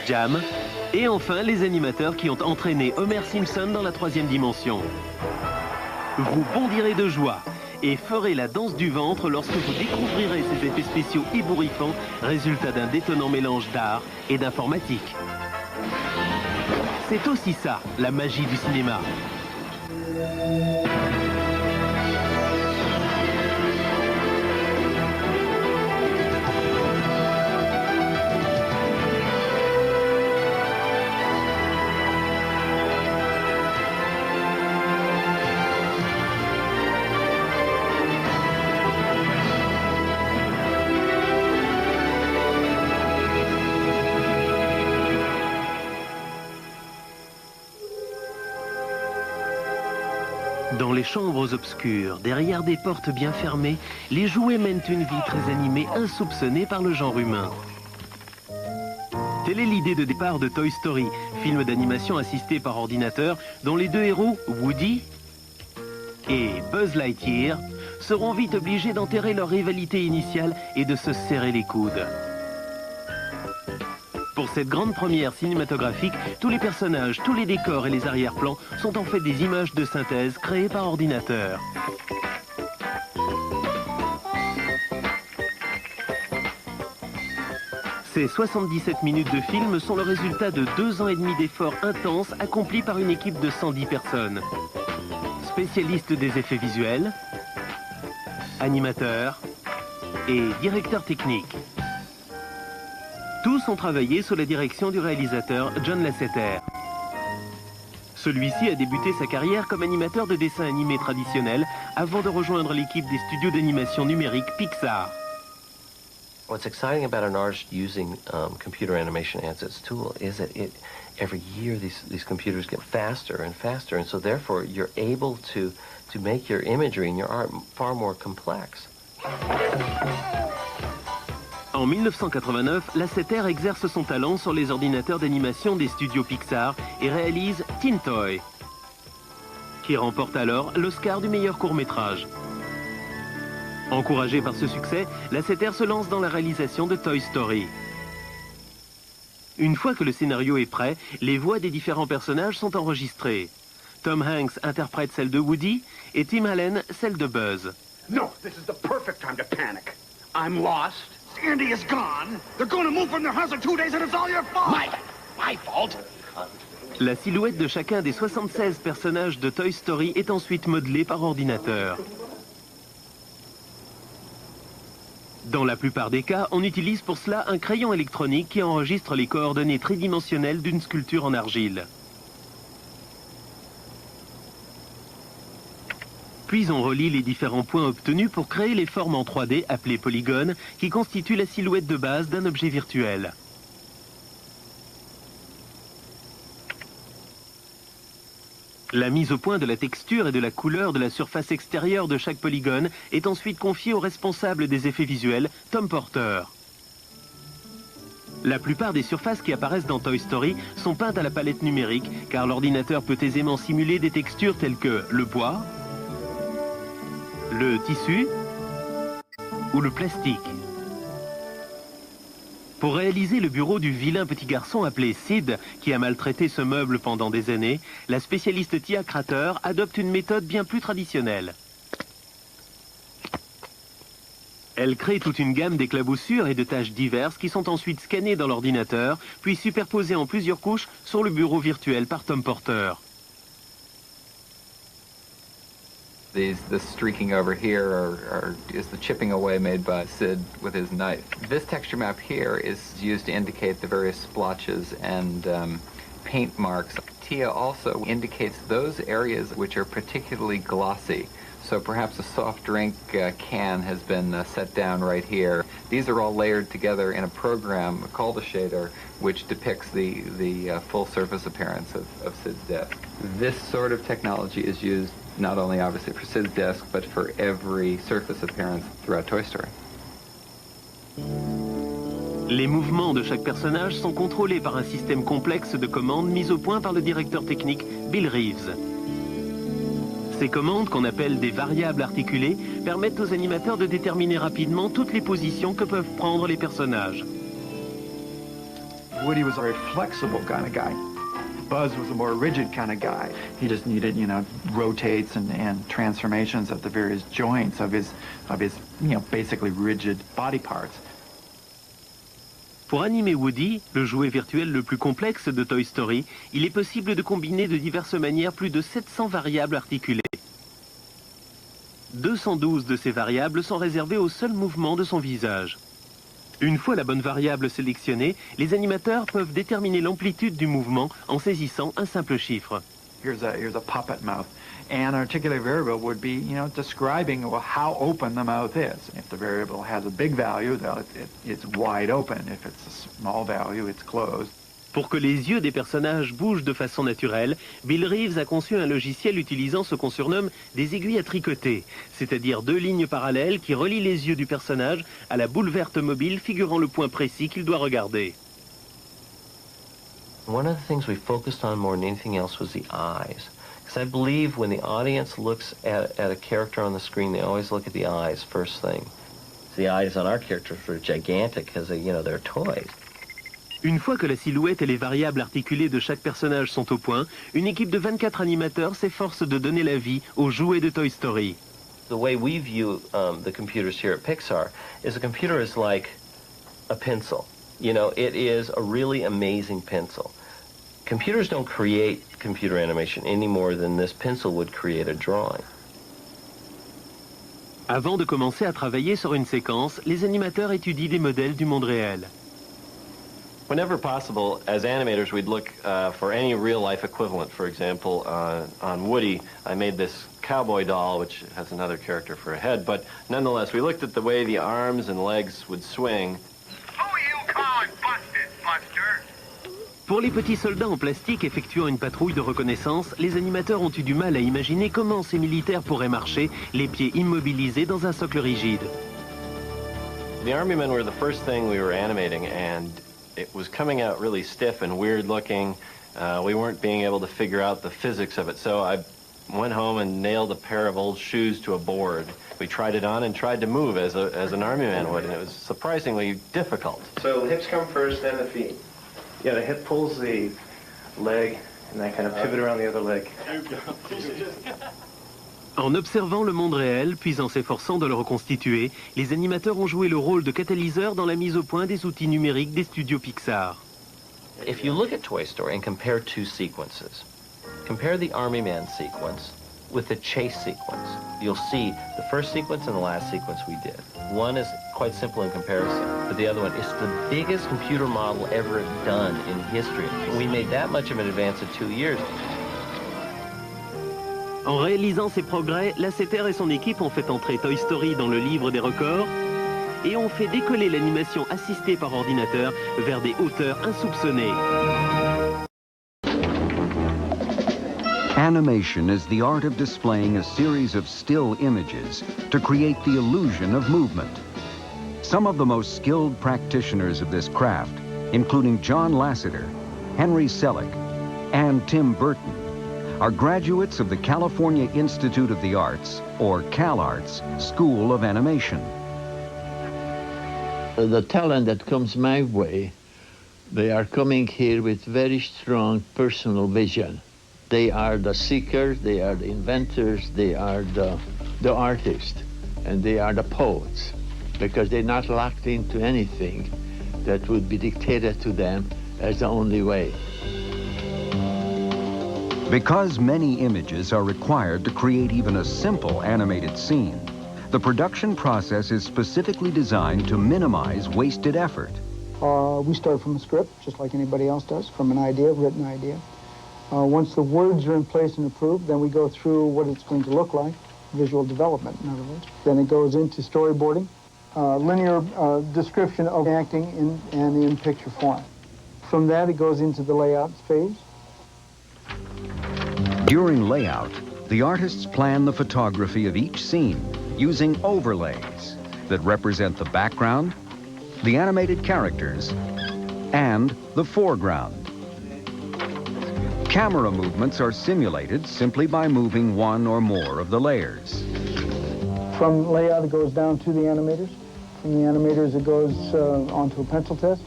Jam, et enfin les animateurs qui ont entraîné Homer Simpson dans la 3e dimension. Vous bondirez de joie et ferez la danse du ventre lorsque vous découvrirez ces effets spéciaux ébouriffants, résultat d'un détonnant mélange d'art et d'informatique. C'est aussi ça, la magie du cinéma. Dans les chambres obscures, derrière des portes bien fermées, les jouets mènent une vie très animée, insoupçonnée par le genre humain. Telle est l'idée de départ de Toy Story, film d'animation assisté par ordinateur, dont les deux héros, Woody et Buzz Lightyear, seront vite obligés d'enterrer leur rivalité initiale et de se serrer les coudes. Pour cette grande première cinématographique, tous les personnages, tous les décors et les arrière-plans sont en fait des images de synthèse créées par ordinateur. Ces 77 minutes de film sont le résultat de 2 ans et demi d'efforts intenses accomplis par une équipe de 110 personnes. Spécialistes des effets visuels, animateurs et directeurs techniques. Tous ont travaillé sous la direction du réalisateur John Lasseter. Celui-ci a débuté sa carrière comme animateur de dessins animés traditionnels avant de rejoindre l'équipe des studios d'animation numérique Pixar. What's exciting about an artist using computer animation as its tool is that every year these computers get faster and faster, and so therefore you're able to make your imagery and your art far more complex. En 1989, Lasseter exerce son talent sur les ordinateurs d'animation des studios Pixar et réalise Teen Toy, qui remporte alors l'Oscar du meilleur court-métrage. Encouragé par ce succès, Lasseter se lance dans la réalisation de Toy Story. Une fois que le scénario est prêt, les voix des différents personnages sont enregistrées. Tom Hanks interprète celle de Woody et Tim Allen celle de Buzz. No, this is the perfect time to panic. I'm lost. Andy is gone. They're going to move from their house in 2 days and it's all your fault. My fault? La silhouette de chacun des 76 personnages de Toy Story est ensuite modelée par ordinateur. Dans la plupart des cas, on utilise pour cela un crayon électronique qui enregistre les coordonnées tridimensionnelles d'une sculpture en argile. Puis on relie les différents points obtenus pour créer les formes en 3D appelées polygones qui constituent la silhouette de base d'un objet virtuel. La mise au point de la texture et de la couleur de la surface extérieure de chaque polygone est ensuite confiée au responsable des effets visuels, Tom Porter. La plupart des surfaces qui apparaissent dans Toy Story sont peintes à la palette numérique car l'ordinateur peut aisément simuler des textures telles que le bois, le tissu ou le plastique. Pour réaliser le bureau du vilain petit garçon appelé Sid, qui a maltraité ce meuble pendant des années, la spécialiste Tia Crater adopte une méthode bien plus traditionnelle. Elle crée toute une gamme d'éclaboussures et de tâches diverses qui sont ensuite scannées dans l'ordinateur, puis superposées en plusieurs couches sur le bureau virtuel par Tom Porter. This streaking over here is the chipping away made by Sid with his knife. This texture map here is used to indicate the various splotches and paint marks. Tia also indicates those areas which are particularly glossy. So perhaps a soft drink can has been set down right here. These are all layered together in a program called a shader, which depicts the full surface appearance of Sid's desk. This sort of technology is used not only obviously for Sid's desk, but for every surface appearance throughout Toy Story. Les mouvements de chaque personnage sont contrôlés par un système complexe de commandes mis au point par le directeur technique Bill Reeves. Ces commandes, qu'on appelle des variables articulées, permettent aux animateurs de déterminer rapidement toutes les positions que peuvent prendre les personnages. Woody was a very flexible kind of guy. Buzz was a more rigid kind of guy. He just needed, rotates and transformations of the various joints of his, basically rigid body parts. Pour animer Woody, le jouet virtuel le plus complexe de Toy Story, il est possible de combiner de diverses manières plus de 700 variables articulées. 212 de ces variables sont réservées au seul mouvement de son visage. Une fois la bonne variable sélectionnée, les animateurs peuvent déterminer l'amplitude du mouvement en saisissant un simple chiffre. Here's a puppet mouth. And an articulated variable would be, describing how open the mouth is. If the variable has a big value, it's wide open. If it's a small value, it's closed. Pour que les yeux des personnages bougent de façon naturelle, Bill Reeves a conçu un logiciel utilisant ce qu'on surnomme des aiguilles à tricoter, c'est-à-dire 2 lignes parallèles qui relient les yeux du personnage à la boule verte mobile figurant le point précis qu'il doit regarder. One of the things we focused on more than anything else was the eyes. Because I believe when the audience looks at a character on the screen, they always look at the eyes first thing. The eyes on our characters were gigantic because they're toys. Une fois que la silhouette et les variables articulées de chaque personnage sont au point, une équipe de 24 animateurs s'efforce de donner la vie aux jouets de Toy Story. The way we view the computers here at Pixar is a computer is like a pencil. It is a really amazing pencil. Computers don't create computer animation any more than this pencil would create a drawing. Avant de commencer à travailler sur une séquence, les animateurs étudient des modèles du monde réel. Whenever possible, as animators, we'd look for any real-life equivalent. For example, on Woody, I made this cowboy doll, which has another character for a head, but nonetheless, we looked at the way the arms and legs would swing. Who you calling busted, Buster? Pour les petits soldats en plastique effectuant une patrouille de reconnaissance, les animateurs ont eu du mal à imaginer comment ces militaires pourraient marcher, les pieds immobilisés dans un socle rigide. The Army men were the first thing we were animating, and it was coming out really stiff and weird looking. We weren't being able to figure out the physics of it, so I went home and nailed a pair of old shoes to a board. We tried it on and tried to move as an Army man would, and it was surprisingly difficult. So the hips come first, then the feet. Yeah, the hip pulls the leg, and then kind of pivot around the other leg. En observant le monde réel, puis en s'efforçant de le reconstituer, les animateurs ont joué le rôle de catalyseur dans la mise au point des outils numériques des studios Pixar. If you look at Toy Story and compare 2 sequences, compare the Army Man sequence with the chase sequence. You'll see the first sequence and the last sequence we did. One is quite simple in comparison, but the other one is the biggest computer model ever done in history. We made that much of an advance in 2 years. En réalisant ces progrès, Lasseter et son équipe ont fait entrer Toy Story dans le livre des records et ont fait décoller l'animation assistée par ordinateur vers des hauteurs insoupçonnées. Animation is the art of displaying a series of still images to create the illusion of movement. Some of the most skilled practitioners of this craft, including John Lasseter, Henry Selick, and Tim Burton, are graduates of the California Institute of the Arts, or CalArts, School of Animation. The talent that comes my way, they are coming here with very strong personal vision. They are the seekers, they are the inventors, they are the artists, and they are the poets, because they're not locked into anything that would be dictated to them as the only way. Because many images are required to create even a simple animated scene, the production process is specifically designed to minimize wasted effort. We start from a script, just like anybody else does, from an idea, written idea. Once the words are in place and approved, then we go through what it's going to look like, visual development, in other words. Then it goes into storyboarding, linear description of acting and in picture form. From that, it goes into the layout phase. During layout, the artists plan the photography of each scene using overlays that represent the background, the animated characters, and the foreground. Camera movements are simulated simply by moving one or more of the layers. From layout, it goes down to the animators. From the animators, it goes onto a pencil test.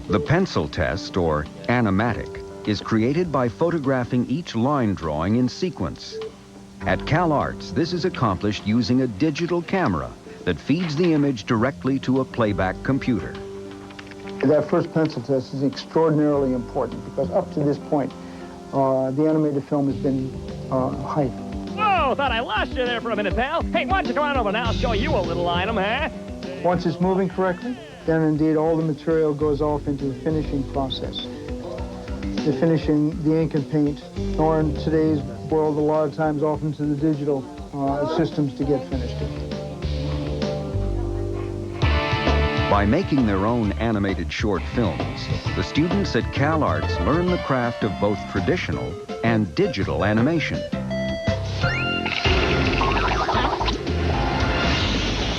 The pencil test, or animatic, is created by photographing each line drawing in sequence. At CalArts, this is accomplished using a digital camera that feeds the image directly to a playback computer. That first pencil test is extraordinarily important because up to this point, the animated film has been hype. Whoa, thought I lost you there for a minute, pal. Hey, why don't you come on over now? I'll show you a little item, huh? Once it's moving correctly, then indeed all the material goes off into the finishing process. The finishing, the ink and paint, or in today's world, a lot of times off into the digital systems to get finished. By making their own animated short films, the students at CalArts learn the craft of both traditional and digital animation.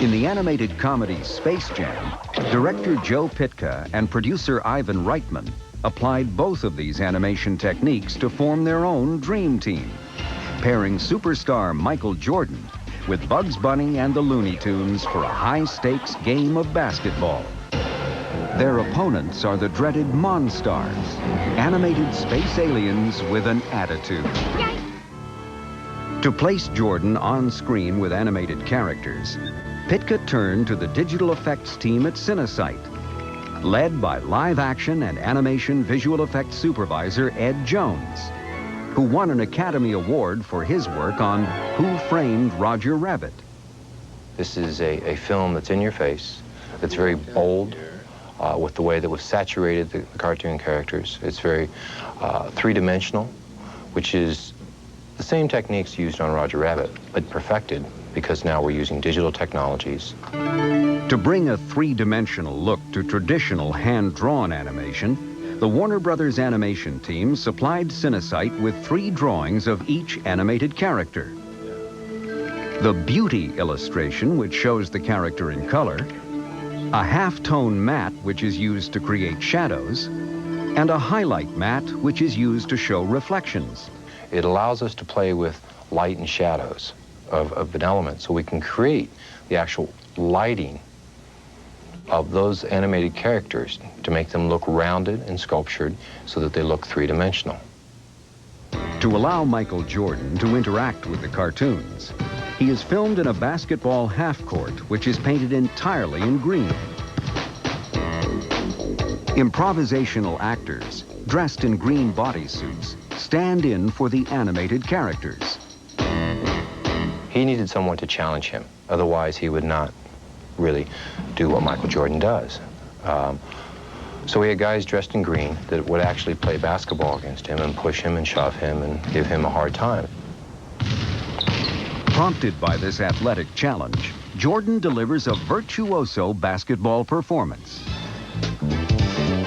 In the animated comedy Space Jam, director Joe Pytka and producer Ivan Reitman applied both of these animation techniques to form their own dream team, pairing superstar Michael Jordan with Bugs Bunny and the Looney Tunes for a high-stakes game of basketball. Their opponents are the dreaded Monstars, animated space aliens with an attitude. To place Jordan on screen with animated characters, Pytka turned to the digital effects team at Cinesite, led by live-action and animation visual effects supervisor Ed Jones, who won an Academy Award for his work on Who Framed Roger Rabbit. This is a film that's in your face. It's very bold with the way that was saturated the cartoon characters. It's very three-dimensional, which is the same techniques used on Roger Rabbit, but perfected because now we're using digital technologies. To bring a three-dimensional look to traditional hand-drawn animation, the Warner Brothers animation team supplied Cinesite with 3 drawings of each animated character. The beauty illustration, which shows the character in color, a half-tone matte, which is used to create shadows, and a highlight matte, which is used to show reflections. It allows us to play with light and shadows of an element, so we can create the actual lighting of those animated characters to make them look rounded and sculptured so that they look three-dimensional. To allow Michael Jordan to interact with the cartoons, he is filmed in a basketball half-court, which is painted entirely in green. Improvisational actors, dressed in green bodysuits, stand in for the animated characters. He needed someone to challenge him, otherwise he would not really do what Michael Jordan does. So we had guys dressed in green that would actually play basketball against him and push him and shove him and give him a hard time. Prompted by this athletic challenge, Jordan delivers a virtuoso basketball performance.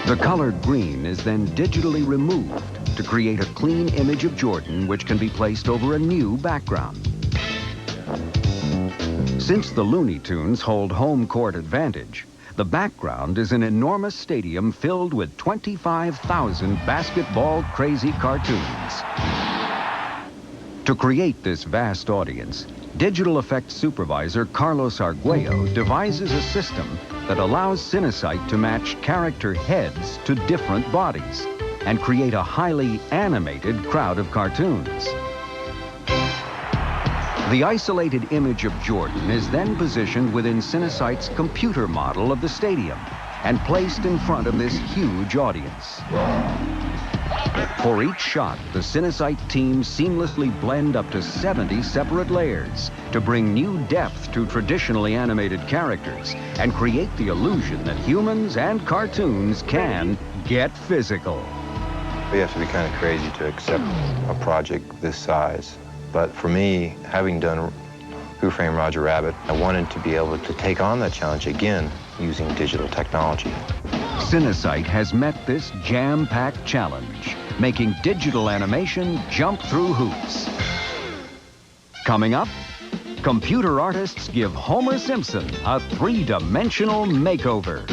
The colored green is then digitally removed to create a clean image of Jordan, which can be placed over a new background. Since the Looney Tunes hold home court advantage, the background is an enormous stadium filled with 25,000 basketball-crazy cartoons. To create this vast audience, digital effects supervisor Carlos Arguello devises a system that allows Cinesite to match character heads to different bodies and create a highly animated crowd of cartoons. The isolated image of Jordan is then positioned within Cinesite's computer model of the stadium and placed in front of this huge audience. For each shot, the Cinesite team seamlessly blend up to 70 separate layers to bring new depth to traditionally animated characters and create the illusion that humans and cartoons can get physical. We have to be kind of crazy to accept a project this size. But for me, having done Who Framed Roger Rabbit, I wanted to be able to take on that challenge again using digital technology. Cinesite has met this jam-packed challenge, making digital animation jump through hoops. Coming up, computer artists give Homer Simpson a three-dimensional makeover.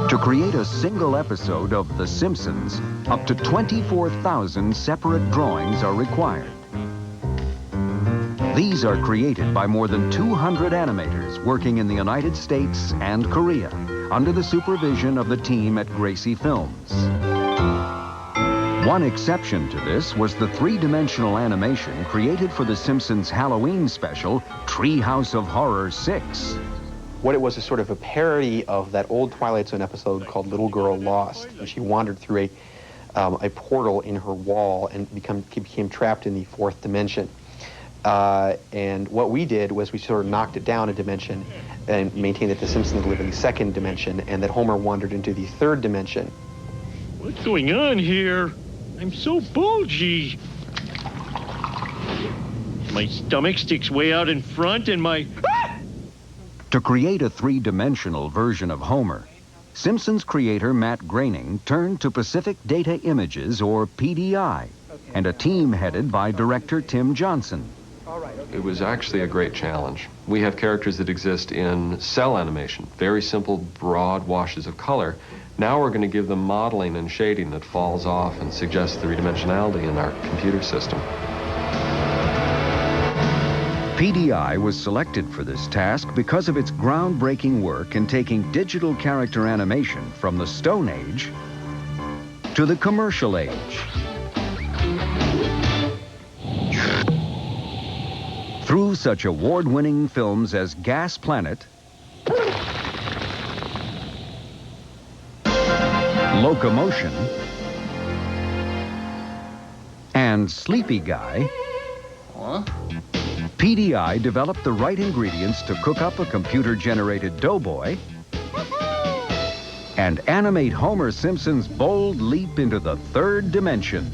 To create a single episode of The Simpsons, up to 24,000 separate drawings are required. These are created by more than 200 animators working in the United States and Korea, under the supervision of the team at Gracie Films. One exception to this was the three-dimensional animation created for The Simpsons Halloween special, Treehouse of Horror 6. What it was is sort of a parody of that old Twilight Zone episode called Little Girl Lost. And she wandered through a portal in her wall and became trapped in the fourth dimension. And what we did was we sort of knocked it down a dimension and maintained that the Simpsons live in the second dimension and that Homer wandered into the third dimension. What's going on here? I'm so bulgy. My stomach sticks way out in front and my... To create a three-dimensional version of Homer, Simpsons creator Matt Groening turned to Pacific Data Images, or PDI, and a team headed by director Tim Johnson. It was actually a great challenge. We have characters that exist in cell animation, very simple, broad washes of color. Now we're going to give them modeling and shading that falls off and suggests three-dimensionality in our computer system. PDI was selected for this task because of its groundbreaking work in taking digital character animation from the Stone Age to the commercial age. Through such award-winning films as Gas Planet, Locomotion, and Sleepy Guy, PDI developed the right ingredients to cook up a computer-generated doughboy and animate Homer Simpson's bold leap into the third dimension.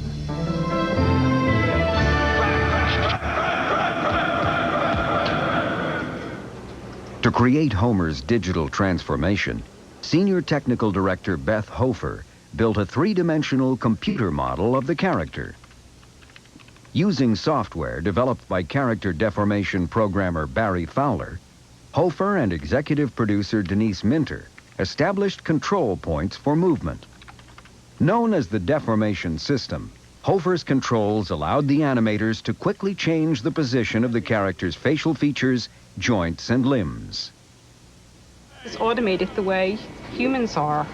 To create Homer's digital transformation, Senior Technical Director Beth Hofer built a three-dimensional computer model of the character. Using software developed by character deformation programmer Barry Fowler, Hofer and executive producer Denise Minter established control points for movement. Known as the deformation system, Hofer's controls allowed the animators to quickly change the position of the character's facial features, joints, and limbs. It's automated the way humans are.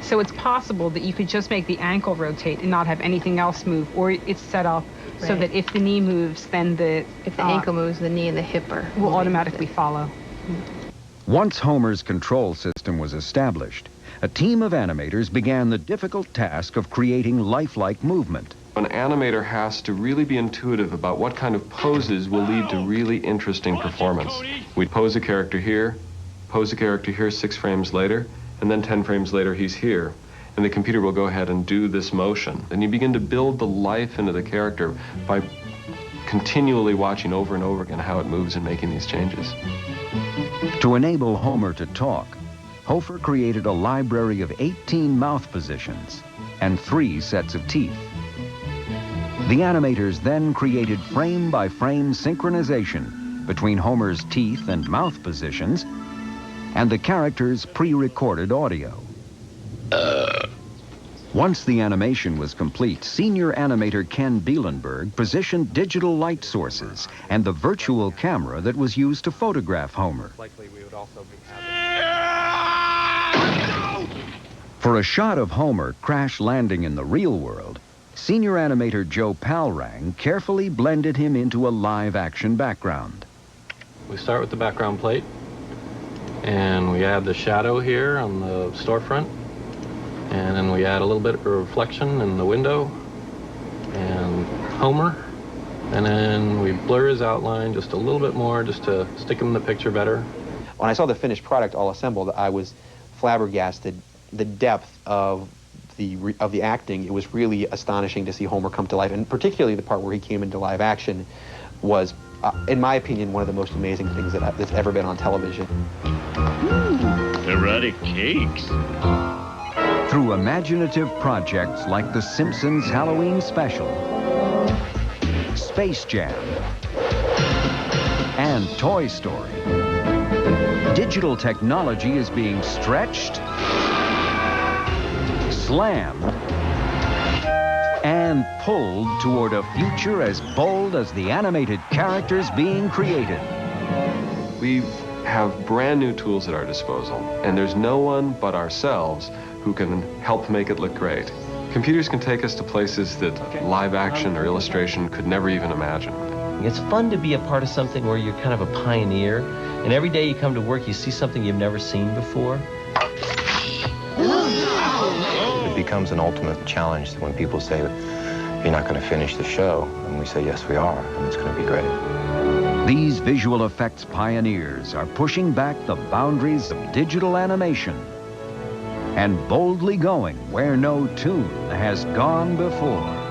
So it's possible that you could just make the ankle rotate and not have anything else move, or it's set up so that if the knee moves, then if the ankle moves, the knee and the hip will automatically follow. Once Homer's control system was established, a team of animators began the difficult task of creating lifelike movement. An animator has to really be intuitive about what kind of poses will lead to really interesting performance. We'd pose a character here, pose a character here 6 frames later, and then 10 frames later he's here. And the computer will go ahead and do this motion. And you begin to build the life into the character by continually watching over and over again how it moves and making these changes. To enable Homer to talk, Hofer created a library of 18 mouth positions and 3 sets of teeth. The animators then created frame-by-frame synchronization between Homer's teeth and mouth positions and the character's pre-recorded audio. Once the animation was complete, senior animator Ken Bielenberg positioned digital light sources and the virtual camera that was used to photograph Homer. For a shot of Homer crash landing in the real world, senior animator Joe Palrang carefully blended him into a live-action background. We start with the background plate, and we add the shadow here on the storefront, and then we add a little bit of reflection in the window, and Homer, and then we blur his outline just a little bit more just to stick him in the picture better. When I saw the finished product all assembled, I was flabbergasted. The depth of the acting, it was really astonishing to see Homer come to life, and particularly the part where he came into live action was, in my opinion, one of the most amazing things that's ever been on television. Erotic cakes. Through imaginative projects like The Simpsons Halloween Special, Space Jam, and Toy Story, digital technology is being stretched, slammed, and pulled toward a future as bold as the animated characters being created. We've have brand new tools at our disposal, and there's no one but ourselves who can help make it look great. Computers can take us to places that live action or illustration could never even imagine. It's fun to be a part of something where you're kind of a pioneer, and every day you come to work, you see something you've never seen before. It becomes an ultimate challenge when people say that you're not going to finish the show, and we say, yes, we are, and it's going to be great. These visual effects pioneers are pushing back the boundaries of digital animation and boldly going where no toon has gone before.